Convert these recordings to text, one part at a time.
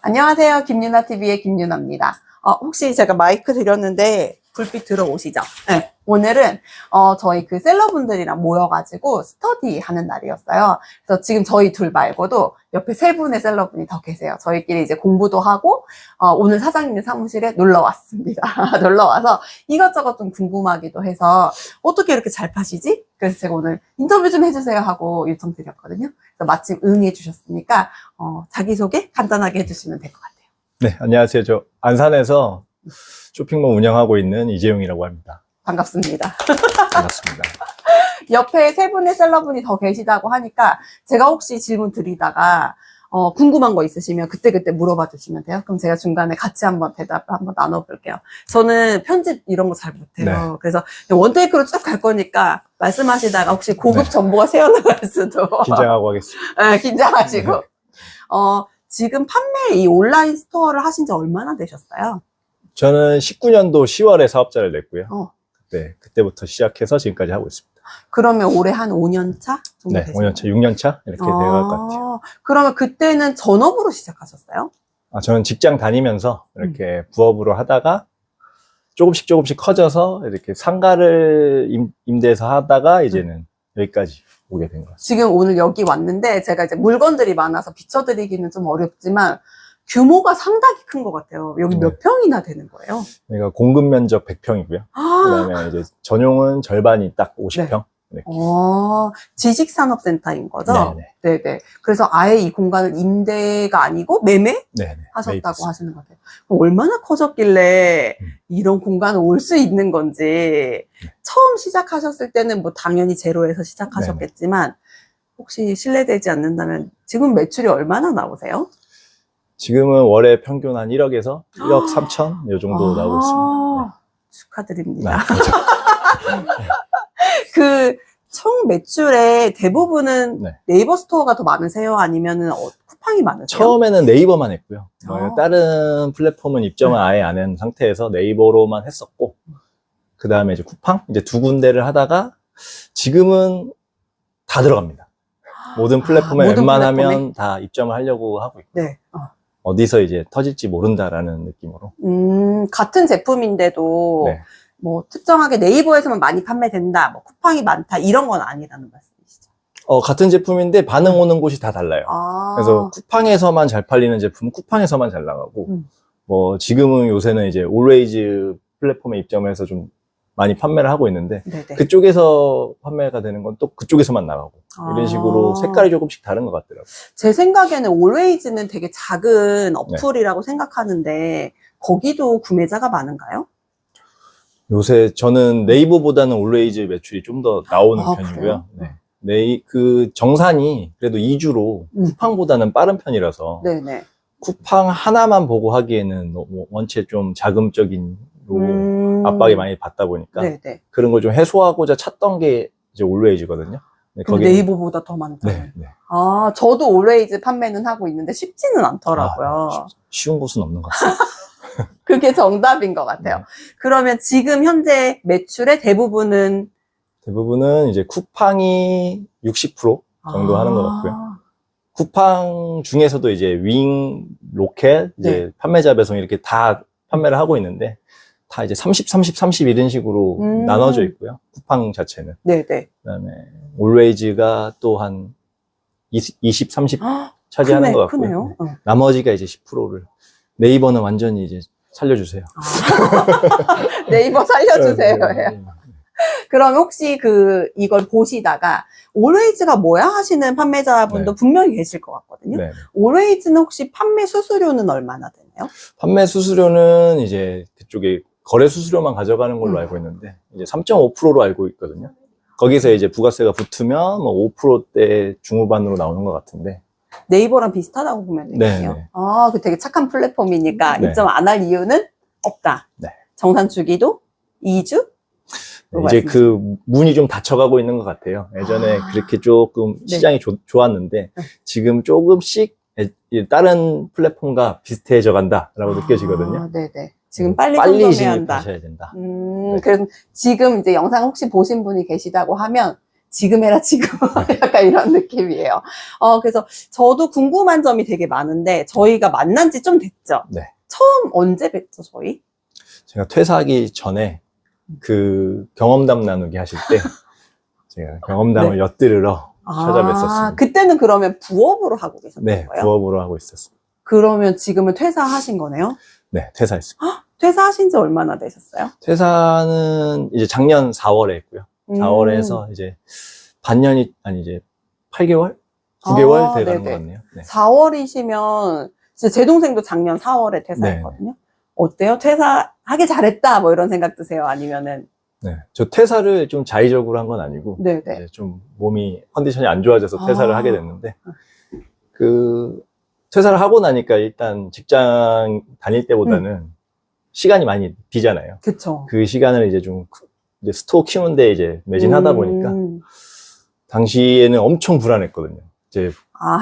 안녕하세요. 김유나TV의 김유나입니다. 혹시 제가 마이크 드렸는데 불빛 들어오시죠? 네. 오늘은 저희 그 셀러분들이랑 모여가지고 스터디 하는 날이었어요. 그래서 지금 저희 둘 말고도 옆에 세 분의 셀러분이 더 계세요. 저희끼리 이제 공부도 하고 오늘 사장님 사무실에 놀러 왔습니다. 놀러 와서 이것저것 좀 궁금하기도 해서 어떻게 이렇게 잘 파시지? 그래서 제가 오늘 인터뷰 좀 해주세요 하고 요청 드렸거든요. 그래서 마침 응해 주셨으니까 자기소개 간단하게 해주시면 될 것 같아요. 네, 안녕하세요. 저 안산에서 쇼핑몰 운영하고 있는 이재용이라고 합니다. 반갑습니다. 반갑습니다. 옆에 세 분의 셀러분이 더 계시다고 하니까 제가 혹시 질문 드리다가 궁금한 거 있으시면 그때그때 물어봐 주시면 돼요. 그럼 제가 중간에 같이 한번 대답을 한번 나눠볼게요. 저는 편집 이런 거 잘 못해요. 네. 그래서 원테이크로 쭉 갈 거니까 말씀하시다가 혹시 고급 네. 정보가 새어나갈 수도. 긴장하고 하겠습니다. 네, 긴장하시고. 네. 지금 판매 이 온라인 스토어를 하신 지 얼마나 되셨어요? 저는 19년도 10월에 사업자를 냈고요. 네. 그때부터 시작해서 지금까지 하고 있습니다. 그러면 올해 한 5년 차 정도 네, 되시나요? 5년 차, 6년 차 이렇게 돼갈 것 같아요. 그러면 그때는 전업으로 시작하셨어요? 저는 직장 다니면서 이렇게 부업으로 하다가 조금씩 커져서 이렇게 상가를 임대해서 하다가 이제는 여기까지 오게 된 것 같습니다. 지금 오늘 여기 왔는데 제가 이제 물건들이 많아서 비춰드리기는 좀 어렵지만 규모가 상당히 큰 것 같아요. 여기 네. 몇 평이나 되는 거예요? 여기가 공급 면적 100평이고요. 그다음에 이제 전용은 절반이 딱 50평. 네. 지식산업센터인 거죠? 네네. 네네. 그래서 아예 이 공간을 임대가 아니고 매매? 네네. 하셨다고 매입했습니다. 하시는 것 같아요. 얼마나 커졌길래 이런 공간을 올 수 있는 건지. 처음 시작하셨을 때는 뭐 당연히 제로에서 시작하셨겠지만 혹시 실례되지 않는다면 지금 매출이 얼마나 나오세요? 지금은 월에 평균 한 1억에서 1억 3천 요 정도 나오고 있습니다. 축하드립니다. 네. 그 총 매출의 대부분은 네. 네이버 스토어가 더 많으세요? 아니면은 쿠팡이 많으세요? 처음에는 네이버만 했고요. 아. 다른 플랫폼은 입점을 아예 안 한 상태에서 네이버로만 했었고, 그 다음에 이제 쿠팡 이제 두 군데를 하다가 지금은 다 들어갑니다. 모든 플랫폼에 모든 웬만하면 플랫폼에? 다 입점을 하려고 하고 있고, 네. 어디서 이제 터질지 모른다라는 느낌으로. 같은 제품인데도 네. 뭐 특정하게 네이버에서만 많이 판매된다, 뭐 쿠팡이 많다 이런 건 아니라는 말씀이시죠? 같은 제품인데 반응 오는 곳이 다 달라요. 그래서 쿠팡에서만 잘 팔리는 제품은 쿠팡에서만 잘 나가고, 뭐 지금은 요새는 이제 올웨이즈 플랫폼에 입점을 해서 좀 많이 판매를 하고 있는데, 네네. 그쪽에서 판매가 되는 건 또 그쪽에서만 나가고, 이런 식으로 색깔이 조금씩 다른 것 같더라고요. 제 생각에는 올웨이즈는 되게 작은 어플이라고 생각하는데 거기도 구매자가 많은가요? 요새 저는 네이버보다는 올웨이즈 매출이 좀 더 나오는 편이고요. 그래요? 네. 그 정산이 그래도 2주로 쿠팡보다는 빠른 편이라서, 네네. 쿠팡 하나만 보고 하기에는 원체 좀 자금적인 압박이 많이 받다 보니까 네네. 그런 걸 좀 해소하고자 찾던 게 이제 올웨이즈거든요. 네, 근데 네이버보다 더 많다. 네. 저도 올웨이즈 판매는 하고 있는데 쉽지는 않더라고요. 쉬운 곳은 없는 것 같아요. 그게 정답인 것 같아요. 네. 그러면 지금 현재 매출의 대부분은 이제 쿠팡이 60% 정도 하는 것 같고요. 쿠팡 중에서도 이제 윙, 로켓, 이제 판매자 배송 이렇게 다 판매를 하고 있는데, 다 이제 30, 30, 30 이런 식으로 나눠져 있고요. 쿠팡 자체는. 네네. 그다음에 올웨이즈가 또 한 20, 30 차지하는 것 같고요. 크네요. 나머지가 이제 10%를. 네이버는 완전히 이제 살려주세요. 네이버 살려주세요. 그럼 혹시 이걸 보시다가 올웨이즈가 뭐야 하시는 판매자분도 분명히 계실 것 같거든요. 네. 올웨이즈는 혹시 판매 수수료는 얼마나 되나요? 판매 수수료는 이제 그쪽에 거래 수수료만 가져가는 걸로 알고 있는데, 이제 3.5%로 알고 있거든요. 거기서 이제 부가세가 붙으면 뭐 5%대 중후반으로 나오는 것 같은데. 네이버랑 비슷하다고 보면 되겠네요. 네. 그 되게 착한 플랫폼이니까 네. 입점 안 할 이유는 없다. 네. 정산 주기도 2주? 이제 그 문이 좀 닫혀가고 있는 것 같아요. 예전에 그렇게 조금 시장이 좋았는데, 지금 조금씩 다른 플랫폼과 비슷해져 간다라고 느껴지거든요. 네네. 지금 빨리 진입하셔야 된다. 그래서 지금 이제 영상 혹시 보신 분이 계시다고 하면 지금 해라, 지금. 약간 이런 느낌이에요. 그래서 저도 궁금한 점이 되게 많은데, 저희가 만난 지 좀 됐죠? 네. 처음 언제 뵀죠, 저희? 제가 퇴사하기 전에 그 경험담 나누기 하실 때 제가 경험담을 엿들으러 찾아뵀었습니다. 그때는 그러면 부업으로 하고 계셨던 네, 거예요? 부업으로 하고 있었습니다. 그러면 지금은 퇴사하신 거네요? 네, 퇴사했습니다. 퇴사하신 지 얼마나 되셨어요? 퇴사는 이제 작년 4월에 했고요. 4월에 해서 이제 반년이, 아니 이제 8개월? 9개월 돼가는 것 같네요. 네. 4월이시면, 제 동생도 작년 4월에 퇴사했거든요. 어때요? 퇴사하길 잘했다, 뭐 이런 생각 드세요? 아니면은? 네. 저 퇴사를 좀 자의적으로 한 건 아니고, 네네. 이제 좀 몸이, 컨디션이 안 좋아져서 퇴사를 하게 됐는데, 퇴사를 하고 나니까 일단 직장 다닐 때보다는 시간이 많이 비잖아요. 그쵸. 그 시간을 이제 좀, 이제 스토어 키우는데 이제 매진하다 보니까, 당시에는 엄청 불안했거든요. 이제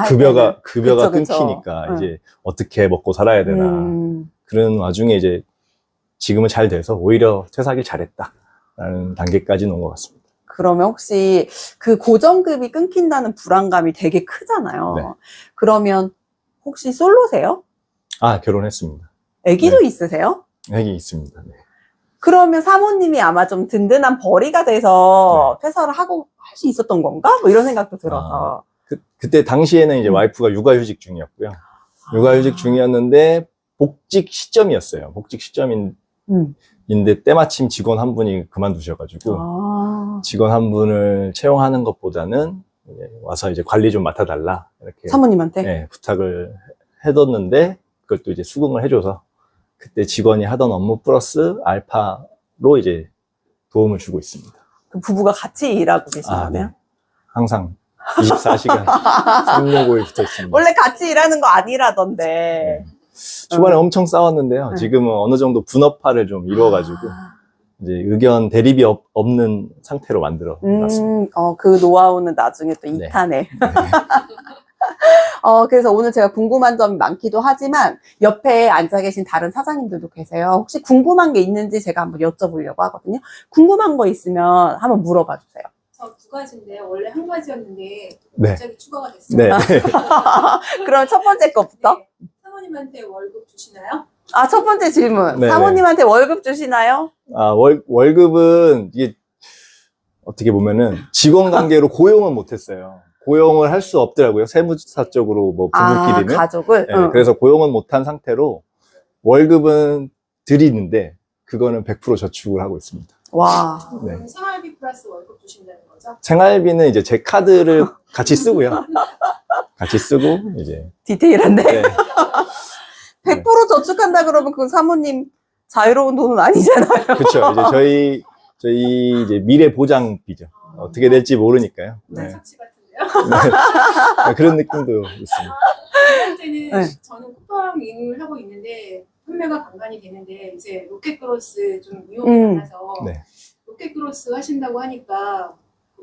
급여가 그쵸. 끊기니까 이제 어떻게 먹고 살아야 되나. 그런 와중에 이제 지금은 잘 돼서 오히려 퇴사하길 잘했다라는 단계까지는 온 것 같습니다. 그러면 혹시 그 고정급이 끊긴다는 불안감이 되게 크잖아요. 네. 그러면 혹시 솔로세요? 아, 결혼했습니다. 아기도 있으세요? 애기 있습니다. 네. 그러면 사모님이 아마 좀 든든한 벌이가 돼서 퇴사를 하고 할 수 있었던 건가? 뭐 이런 생각도 들어서. 그때 당시에는 이제 와이프가 육아휴직 중이었고요. 육아휴직 중이었는데 복직 시점이었어요. 복직 시점인데 때마침 직원 한 분이 그만두셔가지고 직원 한 분을 채용하는 것보다는 와서 이제 관리 좀 맡아달라 이렇게 사모님한테? 네, 부탁을 해뒀는데 그걸 또 이제 수긍을 해줘서 그때 직원이 하던 업무 플러스 알파로 이제 도움을 주고 있습니다. 그 부부가 같이 일하고 계시나요? 네. 항상 24시간 365일 붙어 있습니다. 원래 같이 일하는 거 아니라던데. 네. 초반에 엄청 싸웠는데요. 지금은 어느 정도 분업화를 좀 이루어가지고 이제 의견 대립이 없는 상태로 만들어 놨습니다. 그 노하우는 나중에 또 2탄에. 네. 그래서 오늘 제가 궁금한 점이 많기도 하지만 옆에 앉아 계신 다른 사장님들도 계세요. 혹시 궁금한 게 있는지 제가 한번 여쭤보려고 하거든요. 궁금한 거 있으면 한번 물어봐 주세요. 저 2가지인데 원래 1가지였는데 네. 갑자기 추가가 됐어요. 네. 그럼 첫 번째 거부터. 네. 사모님한테 월급 주시나요? 첫 번째 질문. 네. 사모님한테 월급 주시나요? 월급은 이게 어떻게 보면은 직원 관계로 고용은 못했어요. 고용을 할 수 없더라고요. 세무사적으로 뭐 부부끼리는. 가족을? 네, 그래서 고용은 못한 상태로 월급은 드리는데 그거는 100% 저축을 하고 있습니다. 와. 네. 그럼 생활비 플러스 월급 주신다는 거죠? 생활비는 이제 제 카드를 같이 쓰고요. 같이 쓰고 이제 디테일한데? 네. 100% 저축한다 그러면 그 사모님 자유로운 돈은 아니잖아요. 그렇죠. 이제 저희 이제 미래 보장비죠. 어떻게 될지 모르니까요. 네. 착취 같은데요? 네. 그런 느낌도 있습니다. 두 번째는 네. 저는 쿠팡 윙을 하고 있는데 판매가 간간히 되는데 이제 로켓크로스 좀 이용이 많아서 네. 로켓크로스 하신다고 하니까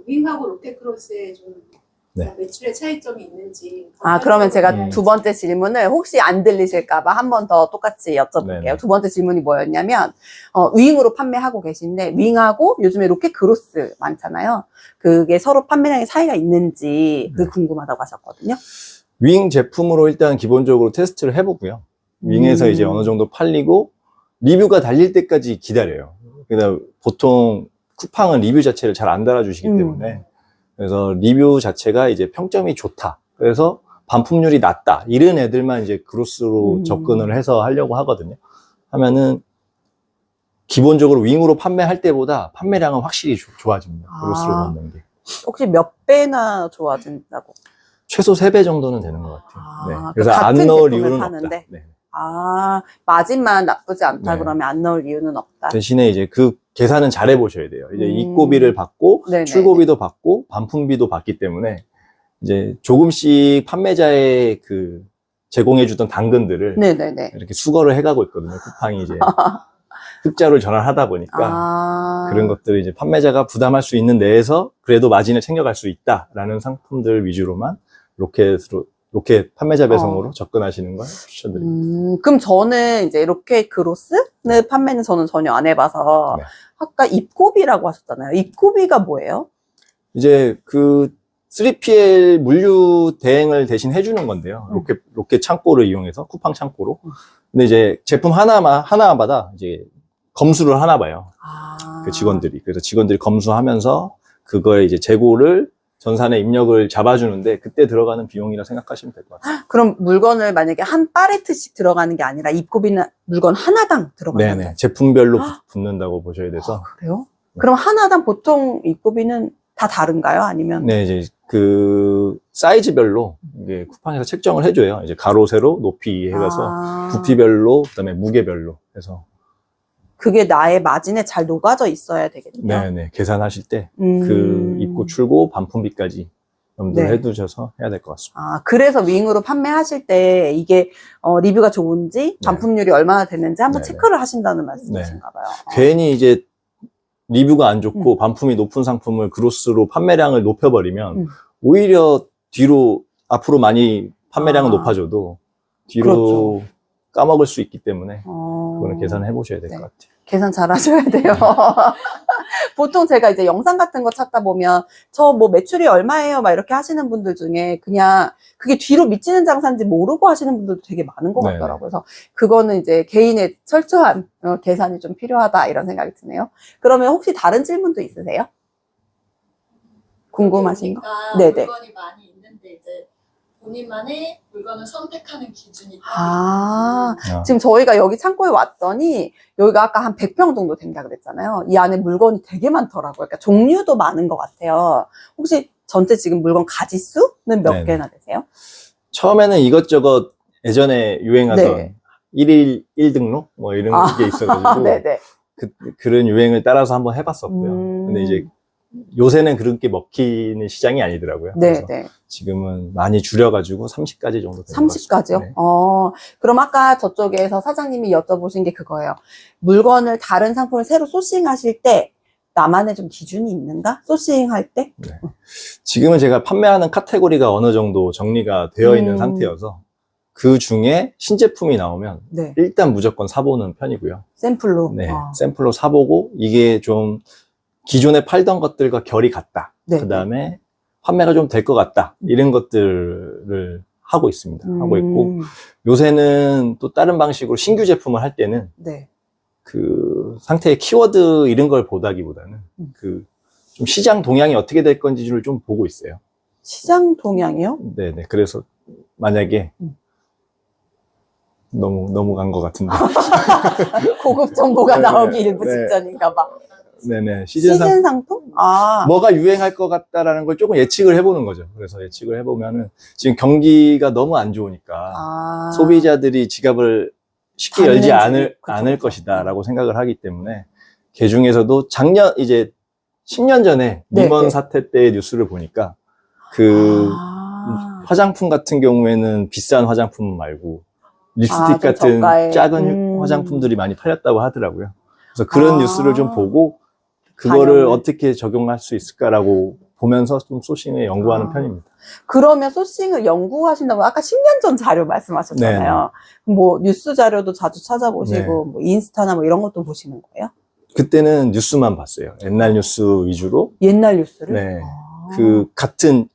윙하고 로켓크로스에 좀 네. 매출의 차이점이 있는지. 그러면 제가 두 번째 질문을 혹시 안 들리실까봐 한 번 더 똑같이 여쭤볼게요. 네네. 두 번째 질문이 뭐였냐면, 윙으로 판매하고 계신데, 윙하고 요즘에 로켓 크로스 많잖아요. 그게 서로 판매량의 차이가 있는지, 그게 궁금하다고 하셨거든요. 윙 제품으로 일단 기본적으로 테스트를 해보고요. 윙에서 이제 어느 정도 팔리고, 리뷰가 달릴 때까지 기다려요. 그러니까 보통 쿠팡은 리뷰 자체를 잘 안 달아주시기 때문에, 그래서 리뷰 자체가 이제 평점이 좋다. 그래서 반품률이 낮다. 이런 애들만 이제 그로스로 접근을 해서 하려고 하거든요. 하면은 기본적으로 윙으로 판매할 때보다 판매량은 확실히 좋아집니다. 그로스로 넣는 게. 혹시 몇 배나 좋아진다고? 최소 3배 정도는 되는 것 같아요. 네. 그래서 안 같은 넣을 제품을 이유는 파는데? 없다. 네. 마진만 나쁘지 않다 네. 그러면 안 넣을 이유는 없다. 대신에 이제 그 계산은 잘 해보셔야 돼요. 이제 입고비를 받고 네네. 출고비도 받고 반품비도 받기 때문에 이제 조금씩 판매자의 그 제공해주던 당근들을 네네네. 이렇게 수거를 해가고 있거든요. 쿠팡이 이제 흑자로 전환하다 보니까 그런 것들을 이제 판매자가 부담할 수 있는 내에서 그래도 마진을 챙겨갈 수 있다라는 상품들 위주로만 로켓 판매자 배송으로 접근하시는 걸 추천드립니다. 그럼 저는 이제 로켓 크로스는 판매는 저는 전혀 안 해봐서 네. 아까 입고비라고 하셨잖아요. 입고비가 뭐예요? 이제 그 3PL 물류 대행을 대신 해주는 건데요. 로켓 창고를 이용해서, 쿠팡 창고로. 근데 이제 제품 하나마다 이제 검수를 하나 봐요. 그 직원들이. 그래서 직원들이 검수하면서 그거에 이제 재고를 전산에 입력을 잡아주는데 그때 들어가는 비용이라 생각하시면 될 것 같아요. 그럼 물건을 만약에 한 팔레트씩 들어가는 게 아니라 입고 비는 물건 하나당 들어가는 거예요? 네네. 제품별로 붙는다고 보셔야 돼서. 그래요? 그럼 하나당 보통 입고 비는 다 다른가요? 아니면? 네, 이제 그 사이즈별로 이게 쿠팡에서 책정을 해줘요. 이제 가로, 세로, 높이 해가서 부피별로, 그다음에 무게별로 해서. 그게 나의 마진에 잘 녹아져 있어야 되겠네요. 네네. 계산하실 때 그 입고 출고 반품비까지 염두를 네. 해두셔서 해야 될 것 같습니다. 그래서 윙으로 판매하실 때 이게 리뷰가 좋은지 반품률이 얼마나 됐는지 한번 네네. 체크를 하신다는 말씀이신가 봐요. 괜히 이제 리뷰가 안 좋고 반품이 높은 상품을 그로스로 판매량을 높여버리면 오히려 앞으로 많이 판매량은 높아져도 뒤로 그렇죠. 까먹을 수 있기 때문에 그거는 계산을 해보셔야 될 것 네. 같아요. 계산 잘 하셔야 돼요. 보통 제가 이제 영상 같은 거 찾다 보면 저 뭐 매출이 얼마예요? 막 이렇게 하시는 분들 중에 그냥 그게 뒤로 미치는 장사인지 모르고 하시는 분들도 되게 많은 것 네네. 같더라고요. 그래서 그거는 이제 개인의 철저한 계산이 좀 필요하다 이런 생각이 드네요. 그러면 혹시 다른 질문도 있으세요? 궁금하신 거? 그러니까 네네. 물건이 많이 있는데 이제 본인만의 물건을 선택하는 기준이 아, 아. 지금 저희가 여기 창고에 왔더니 여기가 아까 한 100평 정도 된다고 그랬잖아요. 이 안에 물건이 되게 많더라고요. 그러니까 종류도 많은 것 같아요. 혹시 전체 지금 물건 가지수는 몇 네네. 개나 되세요? 처음에는 이것저것 예전에 유행하던 네. 1일 1등록 뭐 이런 게 있어가지고 네네. 그런 유행을 따라서 한번 해봤었고요. 근데 이제 요새는 그렇게 먹히는 시장이 아니더라고요. 그래서 네네. 지금은 많이 줄여가지고 30가지 정도 되는 것 같습니다. 30가지요? 네. 그럼 아까 저쪽에서 사장님이 여쭤보신 게 그거예요. 물건을 다른 상품을 새로 소싱하실 때 나만의 좀 기준이 있는가? 소싱할 때? 네. 지금은 제가 판매하는 카테고리가 어느 정도 정리가 되어 있는 상태여서 그 중에 신제품이 나오면 네. 일단 무조건 사보는 편이고요. 샘플로? 네, 샘플로 사보고 이게 좀 기존에 팔던 것들과 결이 같다. 네, 그 다음에 판매가 좀 될 것 같다. 이런 것들을 하고 있습니다. 하고 있고 요새는 또 다른 방식으로 신규 제품을 할 때는 네. 그 상태의 키워드 이런 걸 보다기보다는 그 좀 시장 동향이 어떻게 될 건지를 좀 보고 있어요. 시장 동향이요? 네네. 그래서 만약에 너무 간 것 같은데. 고급 정보가 네, 나오기 네, 일부 네. 직전인가 봐. 네네. 시즌 상품? 뭐가 유행할 것 같다라는 걸 조금 예측을 해보는 거죠. 그래서 예측을 해보면은 지금 경기가 너무 안 좋으니까 소비자들이 지갑을 쉽게 열지 않을 것이다라고 생각을 하기 때문에 그 중에서도 작년 이제 10년 전에 리먼 사태 때의 뉴스를 보니까 그 화장품 같은 경우에는 비싼 화장품 말고 립스틱 같은 저가에. 작은 화장품들이 많이 팔렸다고 하더라고요. 그래서 그런 뉴스를 좀 보고 그거를 어떻게 적용할 수 있을까라고 보면서 좀 소싱을 연구하는 편입니다. 그러면 소싱을 연구하신다고 아까 10년 전 자료 말씀하셨잖아요. 뭐 뉴스 자료도 자주 찾아보시고 뭐 인스타나 뭐 이런 것도 보시는 거예요? 그때는 뉴스만 봤어요. 옛날 뉴스 위주로. 옛날 뉴스를? 네. 그 같은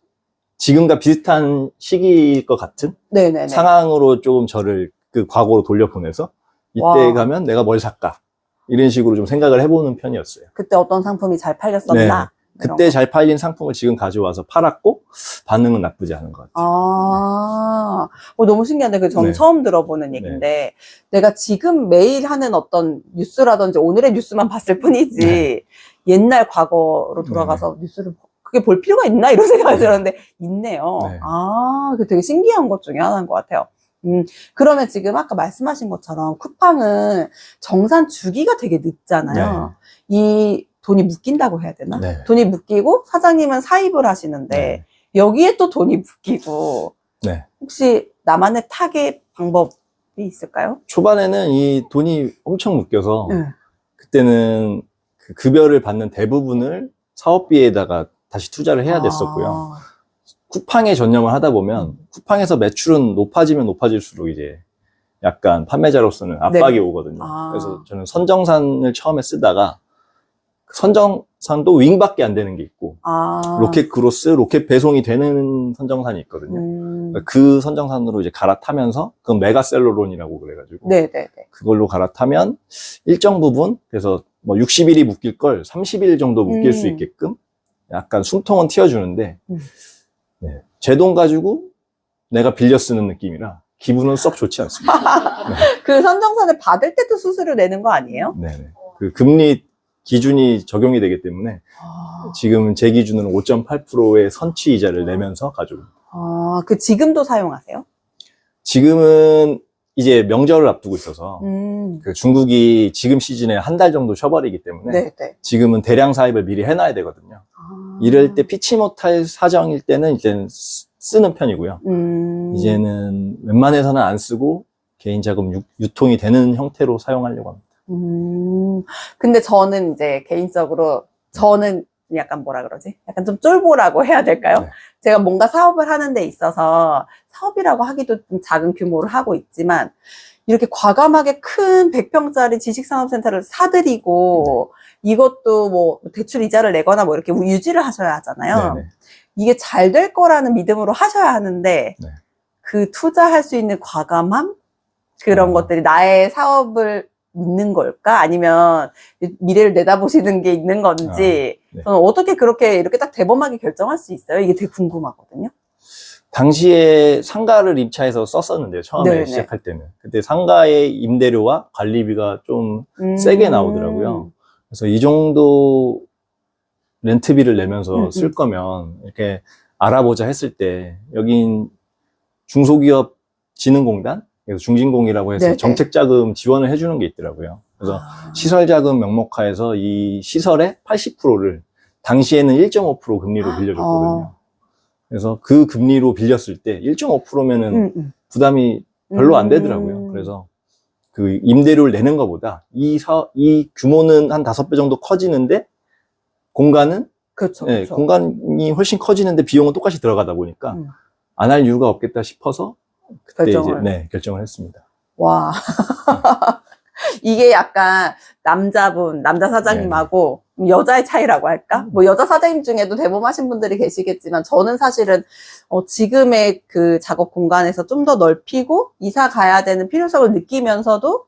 지금과 비슷한 시기일 것 같은 네네네. 상황으로 조금 저를 그 과거로 돌려보내서 이때 가면 내가 뭘 살까? 이런 식으로 좀 생각을 해보는 편이었어요. 그때 어떤 상품이 잘 팔렸었나? 그때 잘 팔린 상품을 지금 가져와서 팔았고 반응은 나쁘지 않은 것 같아요. 너무 신기한데 그 저는 처음 들어보는 얘기인데 내가 지금 매일 하는 어떤 뉴스라든지 오늘의 뉴스만 봤을 뿐이지 옛날 과거로 돌아가서 뉴스를 그게 볼 필요가 있나? 이런 생각이 들었는데 있네요. 그게 되게 신기한 것 중에 하나인 것 같아요. 그러면 지금 아까 말씀하신 것처럼 쿠팡은 정산 주기가 되게 늦잖아요. 이 돈이 묶인다고 해야 되나? 돈이 묶이고 사장님은 사입을 하시는데 여기에 또 돈이 묶이고 혹시 나만의 타겟 방법이 있을까요? 초반에는 이 돈이 엄청 묶여서 그때는 그 급여를 받는 대부분을 사업비에다가 다시 투자를 해야 됐었고요. 쿠팡에 전념을 하다 보면 쿠팡에서 매출은 높아지면 높아질수록 이제 약간 판매자로서는 압박이 오거든요. 그래서 저는 선정산을 처음에 쓰다가 선정산도 윙밖에 안 되는 게 있고, 아. 로켓 크로스, 로켓 배송이 되는 선정산이 있거든요. 그러니까 그 선정산으로 이제 갈아타면서, 그건 메가셀로론이라고 그래가지고, 네네네. 그걸로 갈아타면 일정 부분, 그래서 뭐 60일이 묶일 걸 30일 정도 묶일 수 있게끔 약간 숨통은 틔워주는데, 네. 제 돈 가지고 내가 빌려 쓰는 느낌이라 기분은 썩 좋지 않습니다. 그 선정산을 받을 때도 수수료 내는 거 아니에요? 네네. 그 금리 기준이 적용이 되기 때문에 아, 지금 제 기준으로는 5.8%의 선취 이자를 내면서 가지고 그 지금도 사용하세요? 지금은 이제 명절을 앞두고 있어서 그 중국이 지금 시즌에 한 달 정도 쉬어버리기 때문에 네네. 지금은 대량 사입을 미리 해놔야 되거든요. 아. 이럴 때 피치 못할 사정일 때는 이제는 쓰는 편이고요. 이제는 웬만해서는 안 쓰고 개인 자금 유통이 되는 형태로 사용하려고 합니다. 근데 저는 이제 개인적으로 저는 약간 뭐라 그러지? 약간 좀 쫄보라고 해야 될까요? 네. 제가 뭔가 사업을 하는 데 있어서 사업이라고 하기도 좀 작은 규모로 하고 있지만 이렇게 과감하게 큰 100평짜리 지식산업센터를 사들이고 이것도 뭐 대출 이자를 내거나 뭐 이렇게 유지를 하셔야 하잖아요. 네네. 이게 잘 될 거라는 믿음으로 하셔야 하는데 네. 그 투자할 수 있는 과감함? 그런 것들이 나의 사업을 믿는 걸까? 아니면 미래를 내다보시는 게 있는 건지 네. 저는 어떻게 그렇게 이렇게 딱 대범하게 결정할 수 있어요? 이게 되게 궁금하거든요. 당시에 상가를 입차해서 썼었는데요. 처음에 네네. 시작할 때는. 그때 상가의 임대료와 관리비가 좀 세게 나오더라고요. 그래서 이 정도 렌트비를 내면서 쓸 거면 이렇게 알아보자 했을 때 여긴 중소기업 진흥공단, 그래서 중진공이라고 해서 네네. 정책자금 지원을 해주는 게 있더라고요. 그래서 시설자금 명목하에서 이 시설의 80%를 당시에는 1.5% 금리로 빌려줬거든요. 그래서 그 금리로 빌렸을 때 1.5%면은 부담이 별로 안 되더라고요. 그래서 그 임대료를 내는 것보다 이 규모는 한 5배 정도 커지는데 공간은 그렇죠. 네, 그렇죠. 공간이 훨씬 커지는데 비용은 똑같이 들어가다 보니까 안 할 이유가 없겠다 싶어서 그때 결정을 했습니다. 와. 이게 약간 남자 사장님하고 여자의 차이라고 할까? 뭐 여자 사장님 중에도 대범하신 분들이 계시겠지만 저는 사실은 지금의 그 작업 공간에서 좀 더 넓히고 이사 가야 되는 필요성을 느끼면서도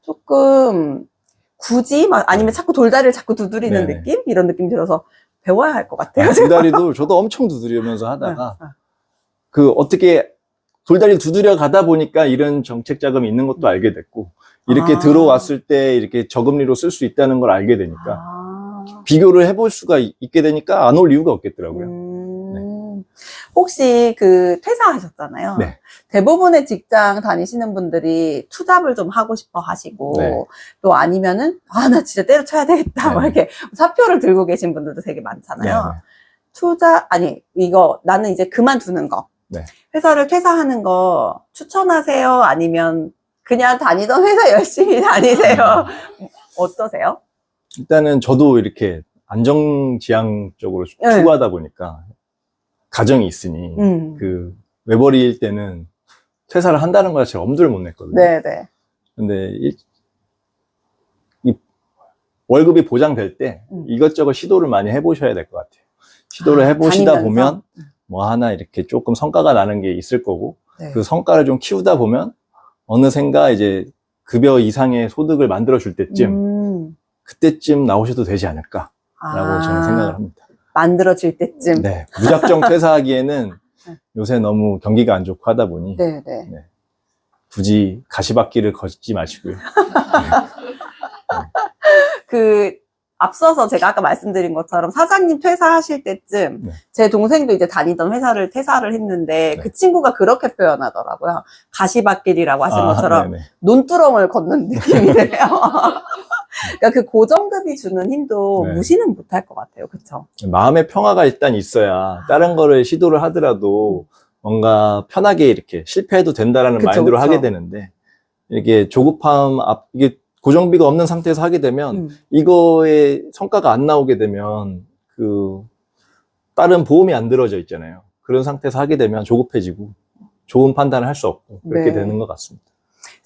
조금 굳이 막 아니면 자꾸 돌다리를 자꾸 두드리는 네네. 느낌? 이런 느낌이 들어서 배워야 할 것 같아요. 돌다리도 저도 엄청 두드리면서 하다가 그 어떻게 돌다리 두드려 가다 보니까 이런 정책 자금이 있는 것도 알게 됐고 이렇게 들어왔을 때 이렇게 저금리로 쓸 수 있다는 걸 알게 되니까 비교를 해볼 수가 있게 되니까 안 올 이유가 없겠더라고요. 혹시 그 퇴사하셨잖아요. 네. 대부분의 직장 다니시는 분들이 투잡을 좀 하고 싶어 하시고 네. 또 아니면은 나 진짜 때려쳐야 되겠다 네. 막 이렇게 사표를 들고 계신 분들도 되게 많잖아요. 네. 나는 이제 그만두는 거. 네. 회사를 퇴사하는 거 추천하세요? 아니면 그냥 다니던 회사 열심히 다니세요? 어떠세요? 일단은 저도 이렇게 안정지향적으로 네. 추구하다 보니까 가정이 있으니 그 외벌이일 때는 퇴사를 한다는 것 자체가 엄두를 못 냈거든요. 네네. 근데 이 월급이 보장될 때 이것저것 시도를 많이 해보셔야 될 것 같아요. 시도를 해보시다 다니면서? 보면 뭐 하나 이렇게 조금 성과가 나는 게 있을 거고 네. 그 성과를 좀 키우다 보면 어느샌가 이제 급여 이상의 소득을 만들어 줄 때쯤 그때쯤 나오셔도 되지 않을까라고 저는 생각을 합니다. 만들어질 때쯤. 네, 무작정 퇴사하기에는 요새 너무 경기가 안 좋고 하다 보니 네네. 굳이 가시밭길을 걷지 마시고요. 앞서서 제가 아까 말씀드린 것처럼 사장님 퇴사하실 때쯤 제 동생도 이제 다니던 회사를 퇴사를 했는데 그 친구가 그렇게 표현하더라고요. 가시밭길이라고 하신 것처럼 네네. 논두렁을 걷는 느낌이래요. 그러니까 그 고정급이 주는 힘도 무시는 못할 것 같아요. 그쵸? 마음의 평화가 일단 있어야 다른 거를 시도를 하더라도 뭔가 편하게 이렇게 실패해도 된다라는 마인드로 하게 되는데 이게 조급함 이게 고정비가 없는 상태에서 하게 되면 이거에 성과가 안 나오게 되면 그 다른 보험이 안 들어져 있잖아요. 그런 상태에서 하게 되면 조급해지고 좋은 판단을 할 수 없고 그렇게 되는 것 같습니다.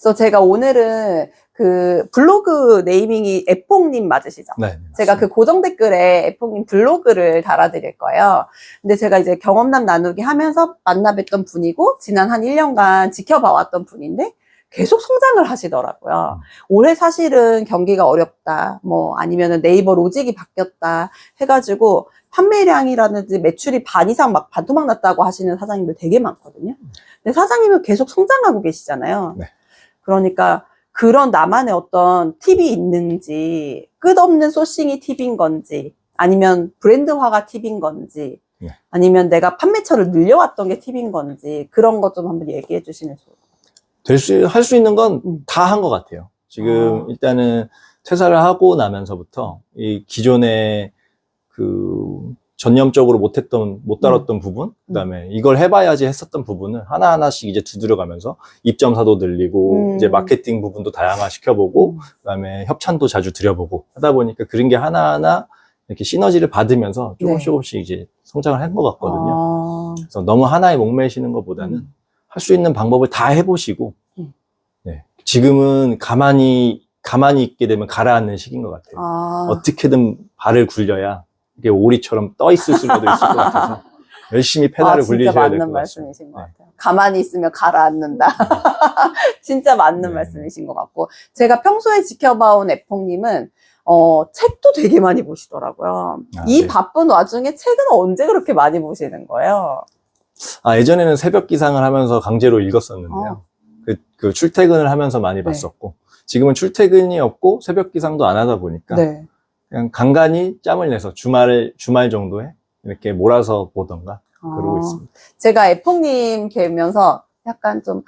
그래서 제가 오늘은 그 블로그 네이밍이 애퐁님 맞으시죠? 네. 제가 그 고정 댓글에 애퐁님 블로그를 달아드릴 거예요. 근데 제가 이제 경험담 나누기 하면서 만나뵀던 분이고, 지난 한 1년간 지켜봐왔던 분인데, 계속 성장을 하시더라고요. 올해 사실은 경기가 어렵다, 뭐 아니면은 네이버 로직이 바뀌었다 해가지고 판매량이라든지 매출이 반 이상 막 반토막 났다고 하시는 사장님들 되게 많거든요. 근데 사장님은 계속 성장하고 계시잖아요. 네. 그러니까 그런 나만의 어떤 팁이 있는지, 끝없는 소싱이 팁인 건지, 아니면 브랜드화가 팁인 건지, 네. 아니면 내가 판매처를 늘려왔던 게 팁인 건지, 그런 것 좀 한번 얘기해 주시면 좋을 것 같아요. 할 수 있는 건 다 한 것 같아요. 지금 일단은 퇴사를 하고 나면서부터 이 기존에 그 전념적으로 못 다뤘던 부분, 그 다음에 이걸 해봐야지 했었던 부분을 하나하나씩 이제 두드려가면서 입점사도 늘리고, 이제 마케팅 부분도 다양화 시켜보고, 그 다음에 협찬도 자주 드려보고 하다 보니까 그런 게 하나하나 이렇게 시너지를 받으면서 조금씩 네. 조금씩 이제 성장을 한 것 같거든요. 그래서 너무 하나에 목매시는 것보다는 할 수 있는 방법을 다 해보시고, 네. 지금은 가만히 있게 되면 가라앉는 시기인 것 같아요. 어떻게든 발을 굴려야 이게 오리처럼 떠 있을 수도 있을 것 같아서 열심히 페달을 굴리셔야 될 것 같습니다. 진짜 맞는 말씀이신 것 같아요. 가만히 있으면 가라앉는다. 진짜 맞는 말씀이신 것 같고, 제가 평소에 지켜봐온 애퐁님은 책도 되게 많이 보시더라고요. 이 네. 바쁜 와중에 책은 언제 그렇게 많이 보시는 거예요? 예전에는 새벽 기상을 하면서 강제로 읽었었는데요. 그 출퇴근을 하면서 많이 봤었고, 지금은 출퇴근이 없고 새벽 기상도 안 하다 보니까 네. 그냥 간간히 짬을 내서 주말 정도에 이렇게 몰아서 보던가 그러고 있습니다. 제가 애퐁님 뵈면서 약간 좀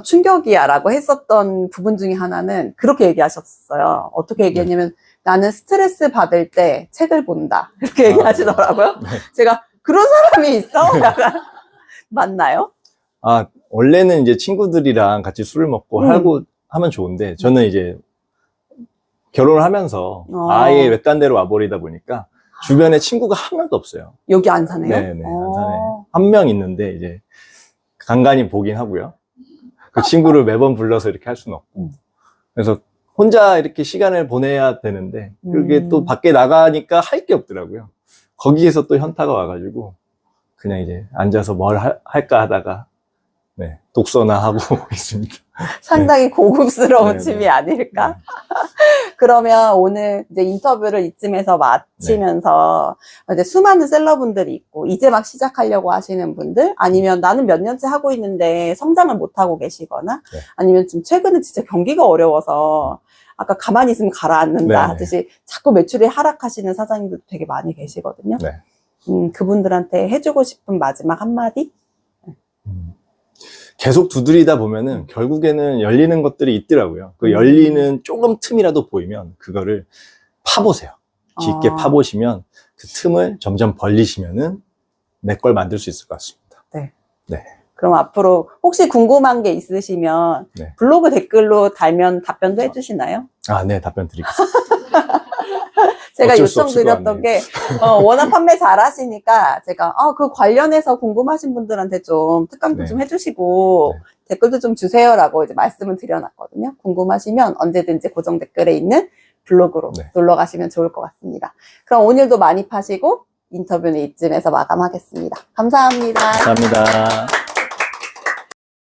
충격이야 라고 했었던 부분 중에 하나는 그렇게 얘기하셨어요. 어떻게 얘기했냐면 나는 스트레스 받을 때 책을 본다 이렇게 얘기하시더라고요. 네. 제가 그런 사람이 있어? 약간 맞나요? 원래는 이제 친구들이랑 같이 술을 먹고 하고 하면 좋은데, 저는 이제 결혼을 하면서 아예 외딴 데로 와버리다 보니까 주변에 친구가 한 명도 없어요. 여기 안 사네요? 네네, 안산에 한 명 있는데 이제 간간히 보긴 하고요. 그 친구를 매번 불러서 이렇게 할 수는 없고, 그래서 혼자 이렇게 시간을 보내야 되는데 그게 또 밖에 나가니까 할 게 없더라고요. 거기에서 또 현타가 와가지고 그냥 이제 앉아서 뭘 할까 하다가 독서나 하고 있습니다. 상당히 고급스러운 네, 취미 네. 아닐까? 그러면 오늘 이제 인터뷰를 이쯤에서 마치면서 이제 수많은 셀러분들이 있고, 이제 막 시작하려고 하시는 분들, 아니면 나는 몇 년째 하고 있는데 성장을 못하고 계시거나, 아니면 지금 최근에 진짜 경기가 어려워서 아까 가만히 있으면 가라앉는다 하듯이 자꾸 매출이 하락하시는 사장님들도 되게 많이 계시거든요. 그분들한테 해주고 싶은 마지막 한마디? 계속 두드리다 보면은 결국에는 열리는 것들이 있더라고요. 그 열리는 조금 틈이라도 보이면 그거를 파보세요. 깊게 파보시면 그 틈을 점점 벌리시면은 내 걸 만들 수 있을 것 같습니다. 네. 그럼 앞으로 혹시 궁금한 게 있으시면 블로그 댓글로 달면 답변도 해주시나요? 네, 답변 드리겠습니다. 제가 요청드렸던 게 워낙 판매 잘 하시니까 제가 그 관련해서 궁금하신 분들한테 좀 특강도 좀 해주시고 댓글도 좀 주세요라고 이제 말씀을 드려놨거든요. 궁금하시면 언제든지 고정 댓글에 있는 블로그로 놀러 가시면 좋을 것 같습니다. 그럼 오늘도 많이 파시고 인터뷰는 이쯤에서 마감하겠습니다. 감사합니다. 감사합니다.